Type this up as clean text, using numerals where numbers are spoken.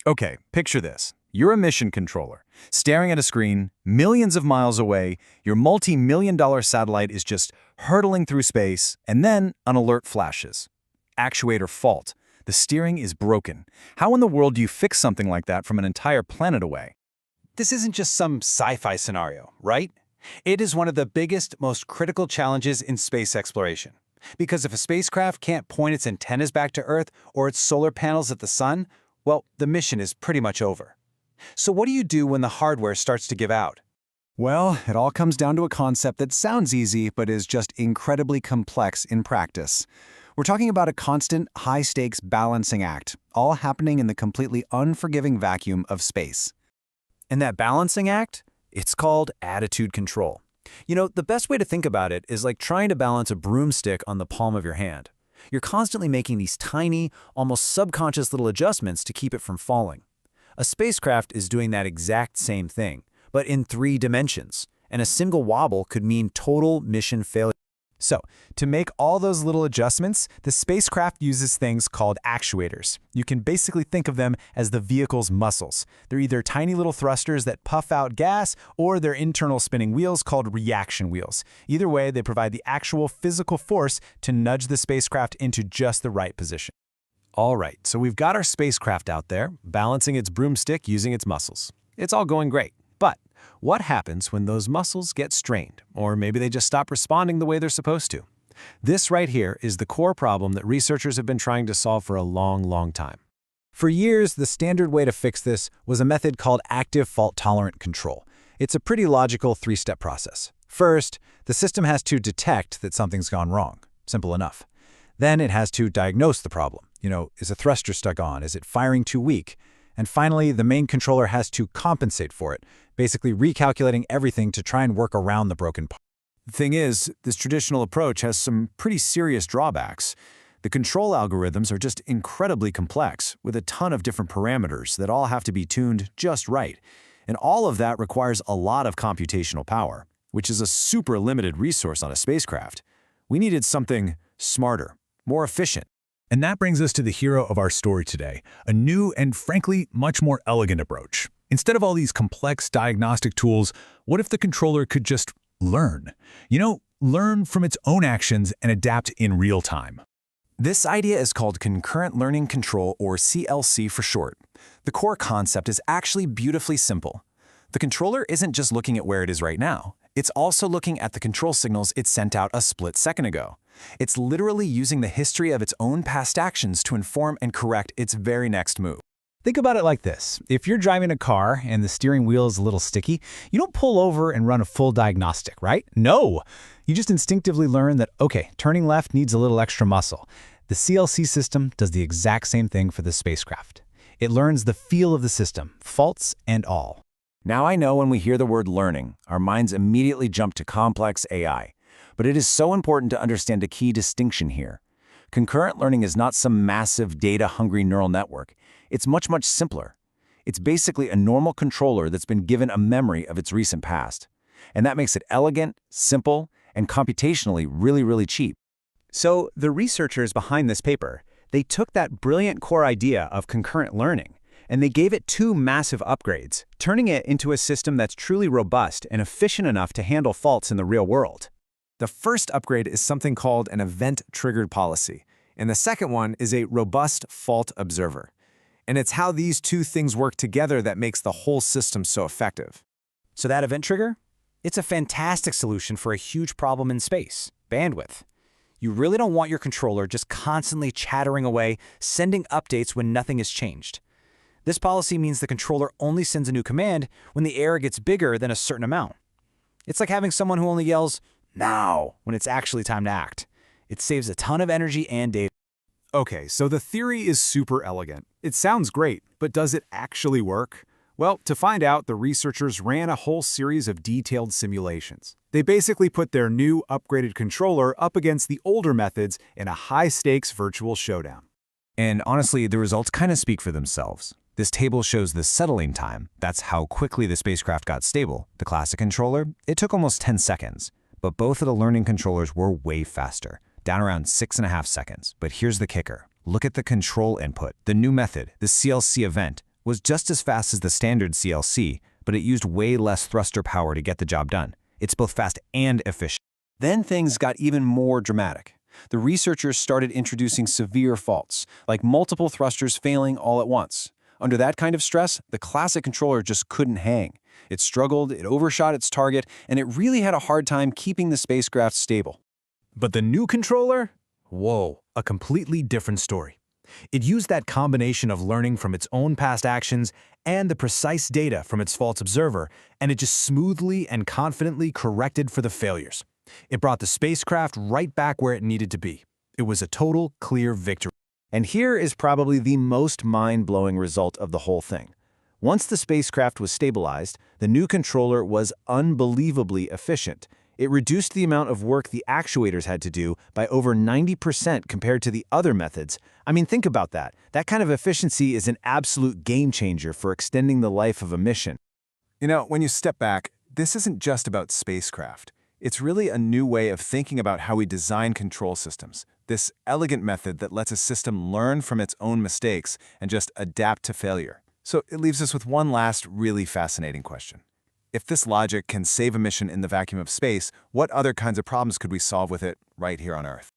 Okay, picture this. You're a mission controller, staring at a screen, millions of miles away, your multi-million-dollar satellite is just hurtling through space, and then an alert flashes. Actuator fault. The steering is broken. How in the world do you fix something like that from an entire planet away? This isn't just some sci-fi scenario, right? It is one of the biggest, most critical challenges in space exploration. Because if a spacecraft can't point its antennas back to Earth or its solar panels at the sun, well, the mission is pretty much over. So what do you do when the hardware starts to give out? Well, it all comes down to a concept that sounds easy but is just incredibly complex in practice. We're talking about a constant, high-stakes balancing act, all happening in the completely unforgiving vacuum of space. And that balancing act? It's called attitude control. You know, the best way to think about it is like trying to balance a broomstick on the palm of your hand. You're constantly making these tiny, almost subconscious little adjustments to keep it from falling. A spacecraft is doing that exact same thing, but in 3 dimensions, and a single wobble could mean total mission failure. So, to make all those little adjustments, the spacecraft uses things called actuators. You can basically think of them as the vehicle's muscles. They're either tiny little thrusters that puff out gas, or they're internal spinning wheels called reaction wheels. Either way, they provide the actual physical force to nudge the spacecraft into just the right position. All right, so we've got our spacecraft out there, balancing its broomstick using its muscles. It's all going great, but what happens when those muscles get strained, or maybe they just stop responding the way they're supposed to? This right here is the core problem that researchers have been trying to solve for a long, long time. For years, the standard way to fix this was a method called active fault-tolerant control. It's a pretty logical 3-step process. First, the system has to detect that something's gone wrong. Simple enough. Then it has to diagnose the problem. Is a thruster stuck on? Is it firing too weak? And finally, the main controller has to compensate for it, basically recalculating everything to try and work around the broken part. The thing is, this traditional approach has some pretty serious drawbacks. The control algorithms are just incredibly complex, with a ton of different parameters that all have to be tuned just right. And all of that requires a lot of computational power, which is a super limited resource on a spacecraft. We needed something smarter, more efficient. And that brings us to the hero of our story today, a new and frankly much more elegant approach. Instead of all these complex diagnostic tools, what if the controller could just learn? Learn from its own actions and adapt in real time. This idea is called Concurrent Learning Control, or CLC for short. The core concept is actually beautifully simple. The controller isn't just looking at where it is right now. It's also looking at the control signals it sent out a split second ago. It's literally using the history of its own past actions to inform and correct its very next move. Think about it like this. If you're driving a car and the steering wheel is a little sticky, you don't pull over and run a full diagnostic, right? No! You just instinctively learn that, okay, turning left needs a little extra muscle. The CLC system does the exact same thing for the spacecraft. It learns the feel of the system, faults and all. Now I know when we hear the word learning, our minds immediately jump to complex AI. But it is so important to understand a key distinction here. Concurrent learning is not some massive data-hungry neural network. It's much, much simpler. It's basically a normal controller that's been given a memory of its recent past. And that makes it elegant, simple, and computationally really, really cheap. So the researchers behind this paper, they took that brilliant core idea of concurrent learning, and they gave it 2 massive upgrades, turning it into a system that's truly robust and efficient enough to handle faults in the real world. The first upgrade is something called an event-triggered policy, and the second one is a robust fault observer. And it's how these 2 things work together that makes the whole system so effective. So that event trigger? It's a fantastic solution for a huge problem in space, bandwidth. You really don't want your controller just constantly chattering away, sending updates when nothing has changed. This policy means the controller only sends a new command when the error gets bigger than a certain amount. It's like having someone who only yells, "Now," when it's actually time to act. It saves a ton of energy and data. Okay, so the theory is super elegant. It sounds great, but does it actually work? Well, to find out, the researchers ran a whole series of detailed simulations. They basically put their new, upgraded controller up against the older methods in a high-stakes virtual showdown. And honestly, the results kind of speak for themselves. This table shows the settling time. That's how quickly the spacecraft got stable. The classic controller, it took almost 10 seconds. But both of the learning controllers were way faster, down around 6.5 seconds. But here's the kicker. Look at the control input, the new method, the CLC event. was just as fast as the standard CLC, but it used way less thruster power to get the job done. It's both fast and efficient. Then things got even more dramatic. The researchers started introducing severe faults, like multiple thrusters failing all at once. Under that kind of stress, the classic controller just couldn't hang. It struggled, it overshot its target, and it really had a hard time keeping the spacecraft stable. But the new controller? Whoa, a completely different story. It used that combination of learning from its own past actions and the precise data from its faults observer, and it just smoothly and confidently corrected for the failures. It brought the spacecraft right back where it needed to be. It was a total, clear victory. And here is probably the most mind-blowing result of the whole thing. Once the spacecraft was stabilized, the new controller was unbelievably efficient. It reduced the amount of work the actuators had to do by over 90% compared to the other methods. I mean, think about that. That kind of efficiency is an absolute game changer for extending the life of a mission. You know, when you step back, this isn't just about spacecraft. It's really a new way of thinking about how we design control systems. This elegant method that lets a system learn from its own mistakes and just adapt to failure. So it leaves us with one last really fascinating question. If this logic can save a mission in the vacuum of space, what other kinds of problems could we solve with it right here on Earth?